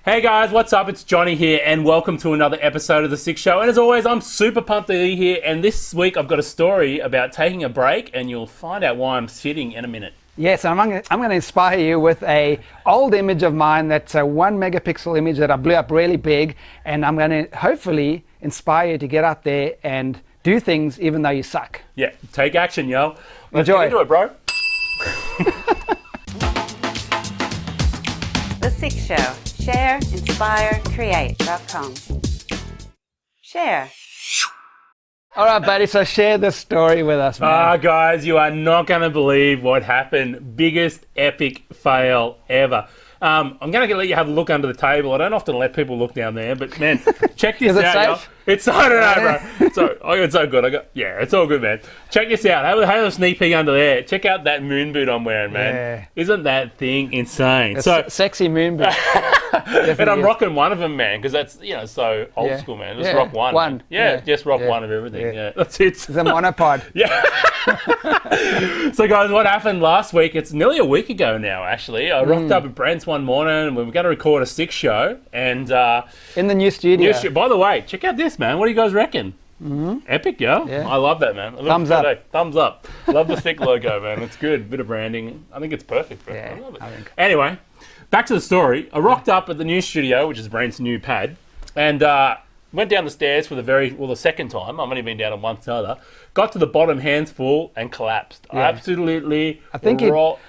Hey guys, what's up? It's Johnny here, and welcome to another episode of The SIC Show. And as always, I'm super pumped to be here. And this week, I've got a story about taking a break, and you'll find out why I'm sitting in a minute. Yes, I'm going to inspire you with a old image of mine that's a 1 megapixel image that I blew up really big, and I'm going to hopefully inspire you to get out there and do things even though you suck. Yeah, take action, yo. Let's Enjoy. get into it, bro. The SIC Show. Share, inspire, create.com. Share. All right, buddy, so share this story with us, man. Guys, you are not going to believe what happened. Biggest epic fail ever. I'm going to let you have a look under the table. I don't often let people look down there, but man, check this Is it out. safe? It's I don't know, bro. It's so good. It's all good, man. Check this out. Have a sneak peek under there. Check out that moon boot I'm wearing, man. Yeah. Isn't that thing insane? It's sexy moon boot. And I'm rocking one of them, man, because that's so old school, man. Just rock one. One. Just rock one of everything. Yeah, that's it. It's a monopod. Yeah. So, guys, what happened last week? It's nearly a week ago now, actually. I rocked up at Brent's one morning, and we were going to record a SIC show, and in the new studio. By the way, check out this, man. What do you guys reckon? Epic, yo. Yeah. I love that, man. Thumbs up. Thumbs up. Love the SIC logo, man. It's good. Bit of branding. I think it's perfect, bro. Yeah, I love it. I think. Anyway, back to the story. I rocked up at the new studio, which is Brent's new pad, and went down the stairs for the second time. I've only been down on once other. Got to the bottom, hands full, and collapsed. Yeah. Absolutely. I think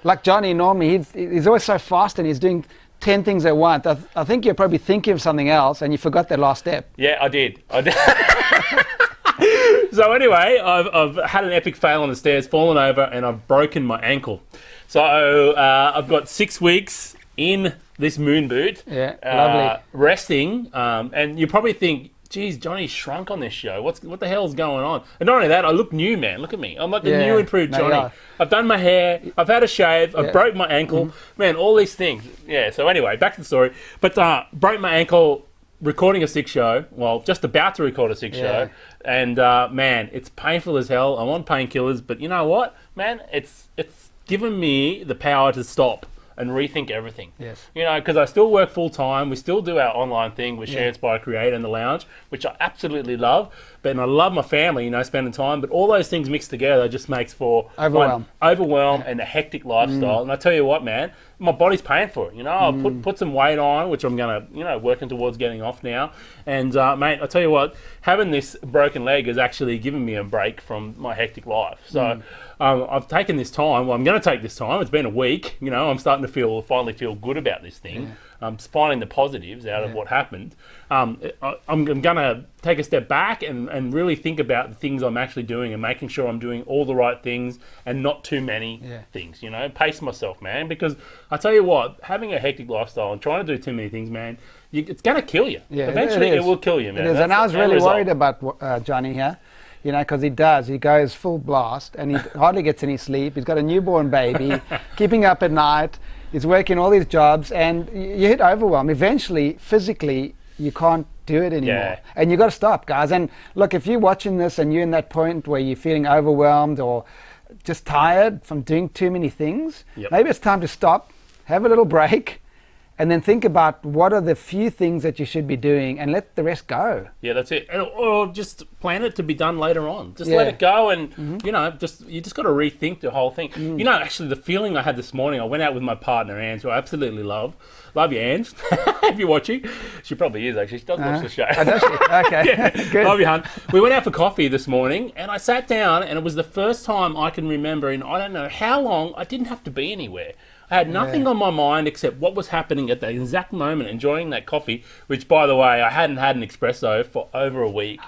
like Johnny normally, he's always so fast and he's doing 10 things at once. I think you're probably thinking of something else and you forgot that last step. Yeah, I did. So anyway, I've had an epic fail on the stairs, fallen over, and I've broken my ankle. So I've got 6 weeks in this moon boot. Yeah, lovely. Resting, and you probably think, geez, Johnny's shrunk on this show. What the hell's going on? And not only that, I look new, man. Look at me. I'm like the new improved Johnny. Yeah. I've done my hair. I've had a shave. I've broke my ankle. Man, all these things. Yeah, so anyway, back to the story. But broke my ankle recording a SIC show. Well, just about to record a SIC show. And, man, it's painful as hell. I'm on painkillers. But you know what, man? It's given me the power to stop and rethink everything. Yes. Because I still work full time. We still do our online thing with Share, Inspire, Create and the Lounge, which I absolutely love. And I love my family, spending time. But all those things mixed together just makes for overwhelm and a hectic lifestyle. And I tell you what, man, my body's paying for it. I'll put some weight on, which I'm gonna, working towards getting off now. And mate, I tell you what, having this broken leg has actually given me a break from my hectic life. So I've taken this time. Well, I'm going to take this time. It's been a week. I'm starting to finally feel good about this thing. I'm finding the positives out of what happened. I'm going to take a step back and really think about the things I'm actually doing and making sure I'm doing all the right things and not too many things. Pace myself, man. Because I tell you what, having a hectic lifestyle and trying to do too many things, man, it's going to kill you. Yeah, eventually, it will kill you, man. It is. And I was really worried about Johnny here. Because he goes full blast and he hardly gets any sleep. He's got a newborn baby, keeping up at night. He's working all these jobs and you hit overwhelm. Eventually, physically, you can't do it anymore. Yeah. And you got to stop, guys. And look, if you're watching this and you're in that point where you're feeling overwhelmed or just tired from doing too many things, maybe it's time to stop, have a little break, and then think about what are the few things that you should be doing and let the rest go. Yeah, that's it. Or just plan it to be done later on. Just let it go and, you just got to rethink the whole thing. Actually, the feeling I had this morning, I went out with my partner, Ange, who I absolutely love. Love you, Ange. If you're watching. She probably is, actually. She does watch the show. Oh, does she? Okay. Good. Love you, hon. We went out for coffee this morning, and I sat down, and it was the first time I can remember in I don't know how long I didn't have to be anywhere. I had nothing on my mind except what was happening at the exact moment, enjoying that coffee, which, by the way, I hadn't had an espresso for over a week.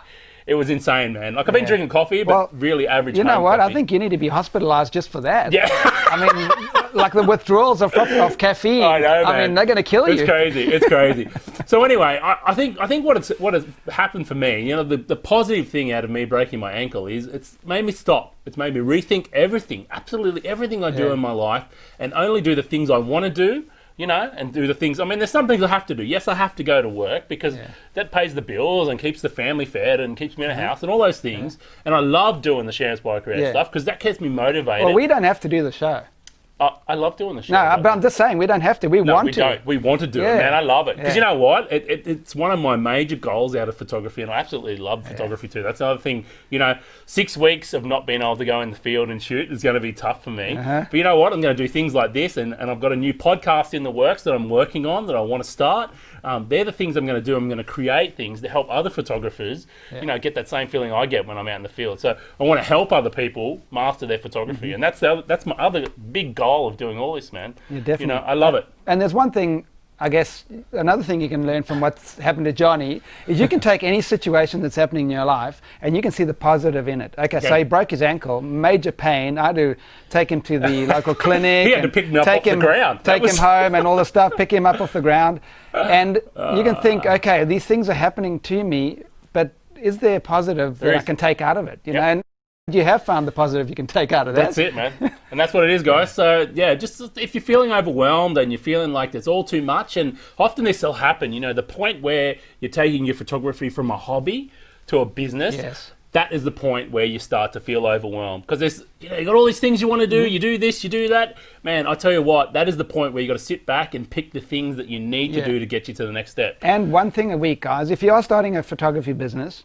It was insane, man. Like, I've been drinking coffee, but really average. You know what? Coffee. I think you need to be hospitalized just for that. Yeah. I mean, like the withdrawals of caffeine. I know, man. I mean, they're going to kill you. It's crazy. It's crazy. So anyway, I think what has happened for me, the positive thing out of me breaking my ankle is it's made me stop. It's made me rethink everything, absolutely everything I do in my life, and only do the things I want to do. And do the things. I mean, there's some things I have to do. Yes, I have to go to work because that pays the bills and keeps the family fed and keeps me in a house and all those things. And I love doing the Share, Inspire, Create stuff because that keeps me motivated. Well, we don't have to do the show. I love doing the show. No, but I'm just saying, we don't have to. We want to. Don't. We want to do it, man. I love it. Because you know what? It's one of my major goals out of photography, and I absolutely love photography too. That's another thing. 6 weeks of not being able to go in the field and shoot is going to be tough for me. But you know what? I'm going to do things like this, and I've got a new podcast in the works that I'm working on that I want to start. They're the things I'm going to do. I'm going to create things to help other photographers, get that same feeling I get when I'm out in the field. So I want to help other people master their photography, and that's my other big goal of doing all this, man. Yeah, definitely. I love it. And there's one thing, I guess, another thing you can learn from what's happened to Johny is you can take any situation that's happening in your life and you can see the positive in it. Okay, so he broke his ankle, major pain. I had to take him to the local clinic. He had to pick him up off the ground. Take him home and all the stuff, pick him up off the ground. And you can think, okay, these things are happening to me, but is there a positive that I can take out of it? You know, and you have found the positive you can take out of that. That's it, man. And that's what it is, guys. So, just if you're feeling overwhelmed and you're feeling like it's all too much, and often this will happen, the point where you're taking your photography from a hobby to a business, that is the point where you start to feel overwhelmed. Because there's, you got all these things you want to do, you do this, you do that. Man, I tell you what, that is the point where you got to sit back and pick the things that you need to do to get you to the next step. And one thing a week, guys. If you are starting a photography business,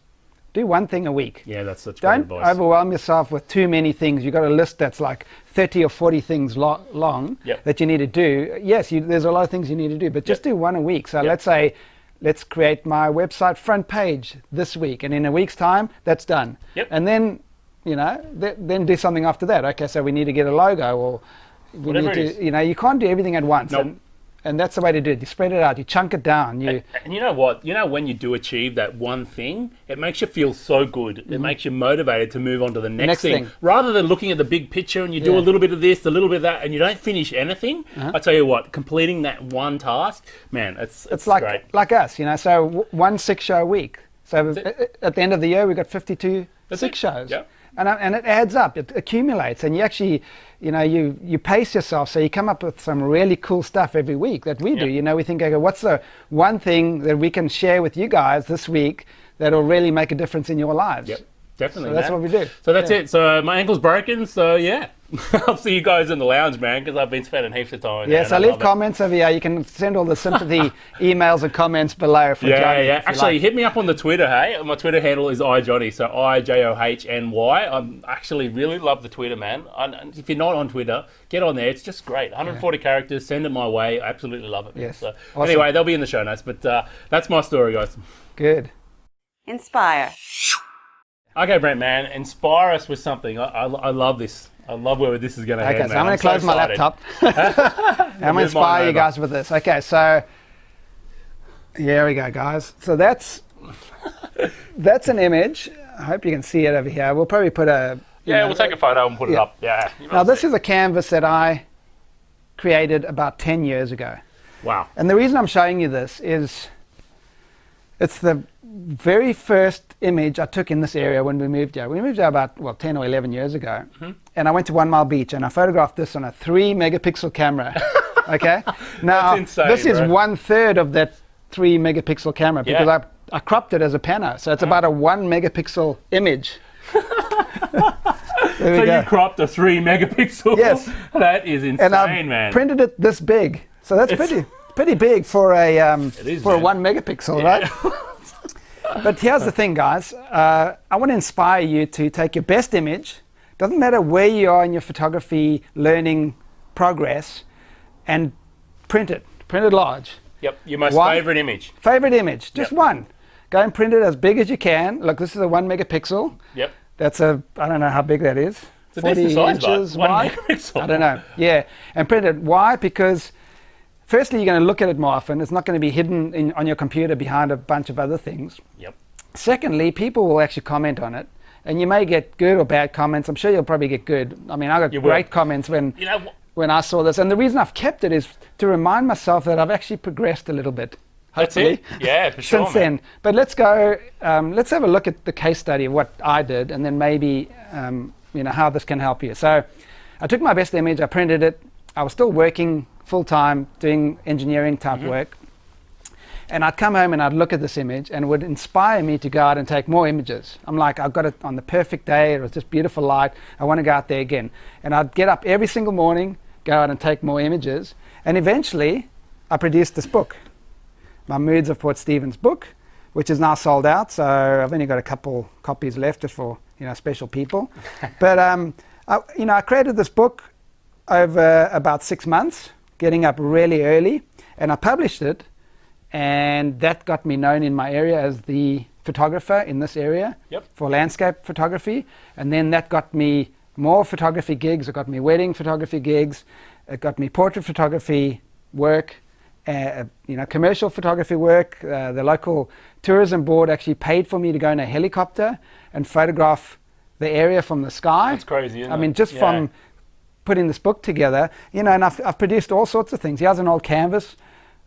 do one thing a week. Yeah, that's great advice. Don't overwhelm yourself with too many things. You've got a list that's like 30 or 40 things long that you need to do. Yes, there's a lot of things you need to do, but just do one a week. So let's say, let's create my website front page this week, and in a week's time, that's done. And then, then do something after that. Okay, so we need to get a logo, or we need to, you can't do everything at once. Nope. And that's the way to do it. You spread it out. You chunk it down. And you know what? When you do achieve that one thing, it makes you feel so good. It makes you motivated to move on to the next thing. Rather than looking at the big picture and you do a little bit of this, a little bit of that, and you don't finish anything. I tell you what, completing that one task, man, it's like great. Like us, So one 6-show week. So at the end of the year, we've got 52 6 shows. Yep. And it adds up, it accumulates, and you actually, you pace yourself, so you come up with some really cool stuff every week that we do. We think, okay, what's the one thing that we can share with you guys this week that'll really make a difference in your lives? Yep, definitely. So that's what we do. So that's it. So my ankle's broken, so I'll see you guys in the lounge, man, because I've been spending heaps of time. Yeah, so leave comments over here. You can send all the sympathy emails and comments below for Johny. Yeah. Actually, hit me up on the Twitter, hey? My Twitter handle is iJohny, so IJOHNY. I actually really love the Twitter, man. If you're not on Twitter, get on there. It's just great. 140 characters, send it my way. I absolutely love it. Yes. So, awesome. Anyway, they'll be in the show notes, but that's my story, guys. Good. Inspire. Okay, Brent, man, inspire us with something. I love this. I love where this is going to head, man. So I'm going to close my laptop. I'm going to inspire you guys with this. Okay, so here we go, guys. So that's an image. I hope you can see it over here. We'll probably put we'll take a photo and put it up. Yeah. Now, this is a canvas that I created about 10 years ago. Wow. And the reason I'm showing you this is it's the very first image I took in this area when we moved here. We moved here about 10 or 11 years ago, and I went to 1 Mile Beach and I photographed this on a 3 megapixel camera. Okay, now insane, this is 1/3 of that 3 megapixel camera because I cropped it as a pano, so it's about a 1 megapixel image. So you cropped a 3 megapixel? Yes, that is insane, and I man. Printed it this big, so that's pretty big for a 1 megapixel, right? But here's the thing, guys. I want to inspire you to take your best image. Doesn't matter where you are in your photography learning progress, and print it large. Yep, your most favorite image. Favorite image, just one. Go and print it as big as you can. Look, this is a 1 megapixel. Yep. That's I don't know how big that is. It's 40 inches wide. 1 megapixel. I don't know. Yeah, and print it. Why? Because firstly, you're going to look at it more often. It's not going to be hidden on your computer behind a bunch of other things. Yep. Secondly, people will actually comment on it. And you may get good or bad comments. I'm sure you'll probably get good. I mean, I got great comments when I saw this. And the reason I've kept it is to remind myself that I've actually progressed a little bit. Hopefully. That's it. Yeah, for sure, since then. But let's go, let's have a look at the case study of what I did, and then maybe, how this can help you. So I took my best image, I printed it. I was still working full-time, doing engineering type work. And I'd come home and I'd look at this image and it would inspire me to go out and take more images. I'm like, I've got it on the perfect day, it was just beautiful light, I want to go out there again. And I'd get up every single morning, go out and take more images. And eventually, I produced this book, my Moods of Port Stephens book, which is now sold out. So I've only got a couple copies left just for special people. But I created this book over about 6 months, getting up really early, and I published it, and that got me known in my area as the photographer in this area for landscape photography. And then that got me more photography gigs. It got me wedding photography gigs. It got me portrait photography work, commercial photography work. The local tourism board actually paid for me to go in a helicopter and photograph the area from the sky. That's crazy, isn't it? Just from putting this book together, and I've produced all sorts of things. Here's an old canvas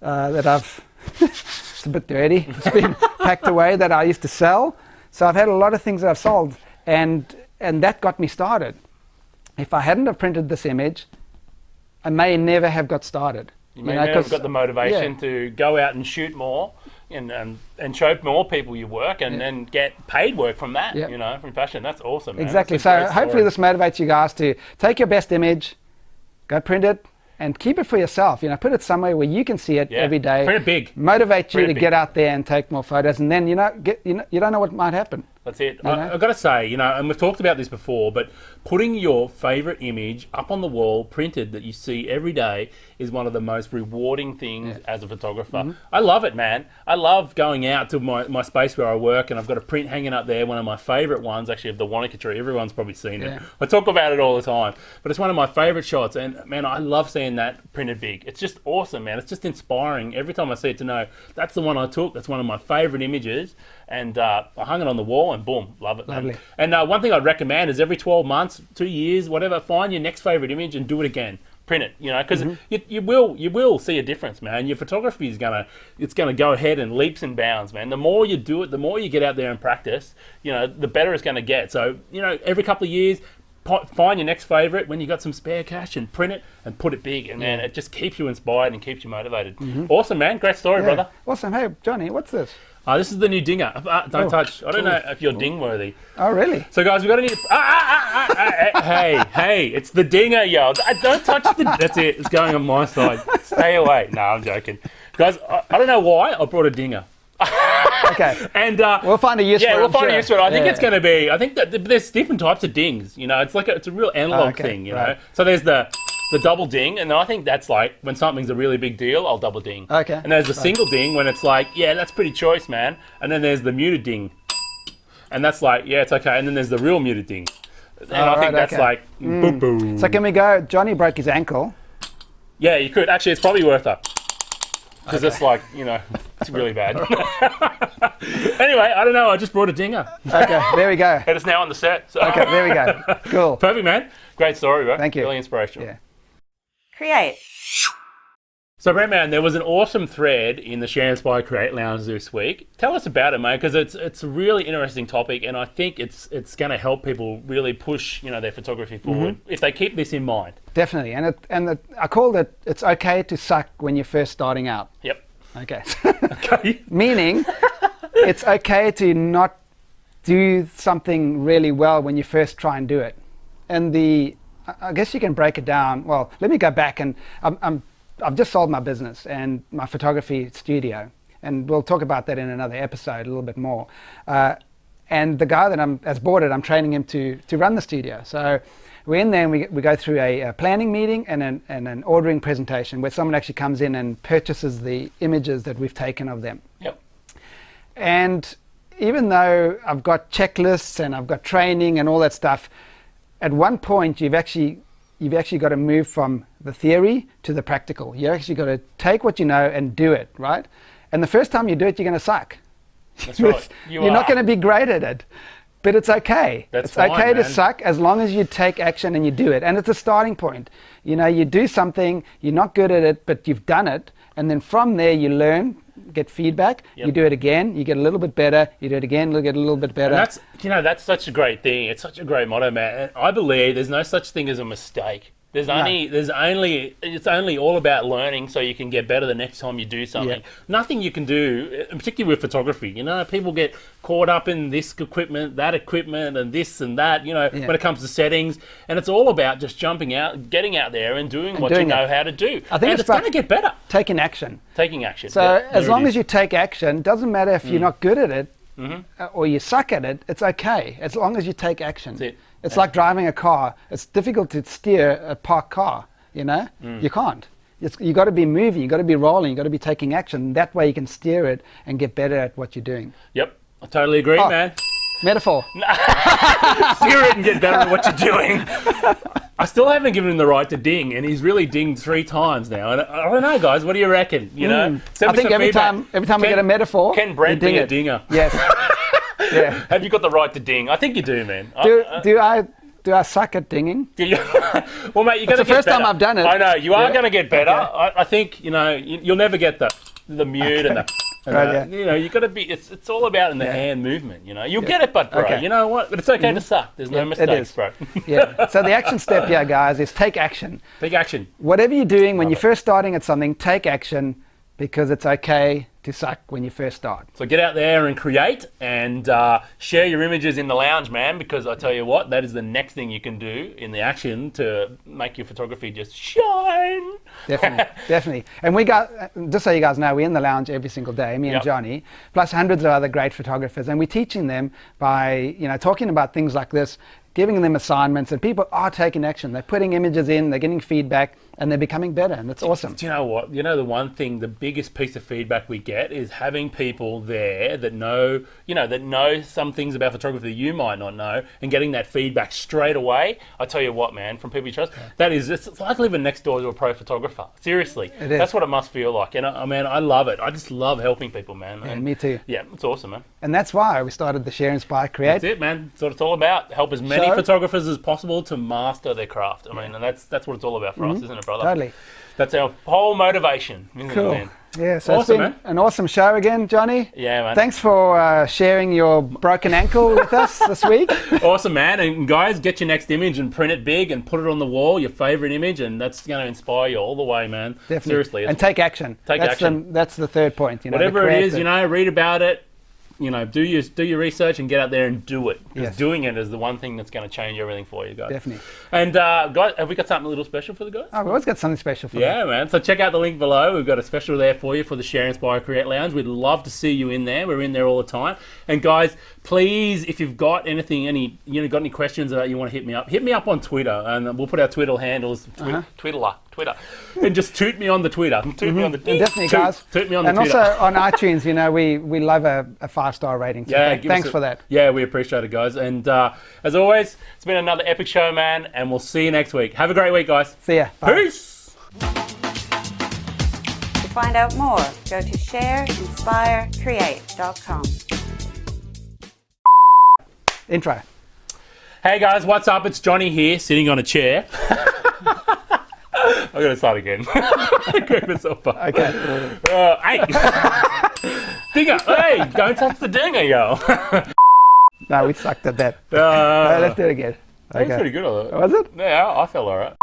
that I've, it's a bit dirty. It's been packed away that I used to sell. So I've had a lot of things that I've sold, and that got me started. If I hadn't have printed this image, I may never have got started. You may never have got the motivation to go out and shoot more and show more people your work and get paid work from that, from fashion. That's awesome, man. Exactly. So hopefully this motivates you guys to take your best image, go print it, and keep it for yourself. Put it somewhere where you can see it every day. Print it big. Motivate you to get out there and take more photos, and then you don't know what might happen. That's it. I've got to say, and we've talked about this before, but putting your favorite image up on the wall, printed, that you see every day, is one of the most rewarding things as a photographer. Mm-hmm. I love it, man. I love going out to my space where I work, and I've got a print hanging up there, one of my favorite ones, actually, of the Wanaka tree. Everyone's probably seen it. I talk about it all the time, but it's one of my favorite shots, and man, I love seeing that printed big. It's just awesome, man. It's just inspiring every time I see it to know that's the one I took. That's one of my favorite images, and I hung it on the wall, and boom, love it. Lovely. And one thing I'd recommend is every 12 months, 2 years, whatever, find your next favorite image and do it again. Print it, because you will see a difference, man. Your photography is gonna go ahead in leaps and bounds, man. The more you do it, the more you get out there and practice, the better it's gonna get. So every couple of years, find your next favorite when you got some spare cash and print it and put it big, and man, it just keeps you inspired and keeps you motivated. Awesome, man. Great story, brother. Awesome. Hey, Johnny, what's this? This is the new dinger. Don't touch. I don't know if you're ding worthy. Oh, really? So, guys, we've got a new. Hey, it's the dinger, yo. Don't touch the. That's it. It's going on my side. Stay away. No, I'm joking. Guys, I don't know why I brought a dinger. Okay. And we'll find a use for it. Yeah, we'll find a use for it. I think it's going to be. I think that there's different types of dings. It's like it's a real analog thing. You know. So there's the double ding, and I think that's like when something's a really big deal, I'll double ding. Okay. And there's the single ding when it's like, yeah, that's pretty choice, man. And then there's the muted ding, and that's like, yeah, it's okay. And then there's the real muted ding, and I think that's like, boom, boom. So can we go? Johnny broke his ankle. Yeah, you could actually. It's probably worth it. Because it's like, it's really bad. Anyway, I don't know. I just brought a dinger. Okay, there we go. And it's now on the set. So. Okay, there we go. Cool. Perfect, man. Great story, bro. Thank you. Really inspirational. Yeah. Create. So, Brent, man, there was an awesome thread in the Share, Inspire, Create Lounge this week. Tell us about it, mate, because it's a really interesting topic, and I think it's going to help people really push, their photography forward if they keep this in mind. Definitely, and I called it, it's okay to suck when you're first starting out. Yep. Okay. Okay. Meaning, it's okay to not do something really well when you first try and do it. And I guess you can break it down. Well, let me go back, and I've just sold my business and my photography studio, and we'll talk about that in another episode a little bit more. And the guy that has bought it, I'm training him to run the studio. So we're in there and we go through a planning meeting and an ordering presentation where someone actually comes in and purchases the images that we've taken of them. Yep. And even though I've got checklists and I've got training and all that stuff, at one point you've actually got to move from the theory to the practical. You actually got to take what you know and do it, right? And the first time you do it, you're going to suck. That's right. You're not going to be great at it, but it's okay. It's fine, okay to man. suck as long as you take action and you do it. And it's a starting point. You do something, you're not good at it, but you've done it. And then from there, you learn, get feedback, you do it again, you get a little bit better, you do it again, you get a little bit better. And that's such a great thing. It's such a great motto, man. And I believe there's no such thing as a mistake. It's only all about learning so you can get better the next time you do something. Nothing you can do, particularly with photography. People get caught up in this equipment, that equipment, and this and that, when it comes to settings. And it's all about just jumping out, getting out there and doing what you know how to do. I think it's going to get better. Taking action. Taking action. So as long as you take action, doesn't matter if you're not good at it or you suck at it, it's okay. As long as you take action. That's it. It's like driving a car. It's difficult to steer a parked car, You can't. You got to be moving, you got to be rolling, you got to be taking action. That way you can steer it and get better at what you're doing. Yep, I totally agree, man. Metaphor. Steer it and get better at what you're doing. I still haven't given him the right to ding, and he's really dinged 3 times now. And I don't know, guys, what do you reckon? I think every time we get a metaphor, Can Brent be a dinger? Yes. Yeah. Have you got the right to ding? I think you do, man. Do I suck at dinging? Well, mate, you're going to get better. It's the first time I've done it. I know, you are going to get better. Okay. I think, you'll never get the mute and the... you got to be... It's all about in the hand movement, You'll get it, but, bro, you know what? But it's okay to suck. There's no mistakes, bro. So the action step here, guys, is take action. Take action. Whatever you're doing, when you're first starting at something, take action, because it's okay to suck when you first start. So get out there and create and share your images in the lounge, man, because I tell you what, that is the next thing you can do in the action to make your photography just shine. Definitely. And we got, just so you guys know, we're in the lounge every single day, me and Johny, plus hundreds of other great photographers, and we're teaching them by, talking about things like this, giving them assignments, and people are taking action. They're putting images in, they're getting feedback, and they're becoming better, and it's awesome. Do you know what? The one thing, the biggest piece of feedback we get is having people there that know, that know some things about photography that you might not know, and getting that feedback straight away. I tell you what, man, from people you trust, it's like living next door to a pro photographer. Seriously. It is. That's what it must feel like. And I love it. I just love helping people, man. Yeah, me too. Yeah, it's awesome, man. And that's why we started the Share, Inspire, Create. That's it, man. That's what it's all about. Help as many photographers as possible to master their craft. And that's what it's all about for us, isn't it, brother? Totally. That's our whole motivation, isn't cool. it, man? Yeah, so awesome, it's been an awesome show again, Johny. Yeah, man. Thanks for sharing your broken ankle with us this week. Awesome, man. And guys, get your next image and print it big and put it on the wall, your favorite image, and that's going to inspire you all the way, man. Definitely. Seriously. And take action. Take action. That's the third point. Whatever it is, read about it. Do your research and get out there and do it. Because doing it is the one thing that's going to change everything for you, guys. Definitely. And guys, have we got something a little special for the guys? Oh, we've always got something special for them. Yeah, man. So check out the link below. We've got a special there for you for the Share, Inspire, Create Lounge. We'd love to see you in there. We're in there all the time. And guys, please, if you've got anything, got any questions that you want to hit me up on Twitter, and we'll put our Twitter handles. Twitter, and just toot me on the Twitter. Toot me on the definitely, guys. Toot me on the Twitter. And also on iTunes, we love a 5-star rating. So thanks for that. Yeah, we appreciate it, guys. And as always, it's been another epic show, man. And we'll see you next week. Have a great week, guys. See ya. Bye. Peace. To find out more, go to shareinspirecreate.com. Intro. Hey guys, what's up? It's Johny here, sitting on a chair. I'm going to start again. Grab myself up. Okay. Hey! Dinger! Hey! Don't touch the dinger, yo! No, we sucked at that. Let's do it again. That was pretty good, Was it? Yeah, I felt alright.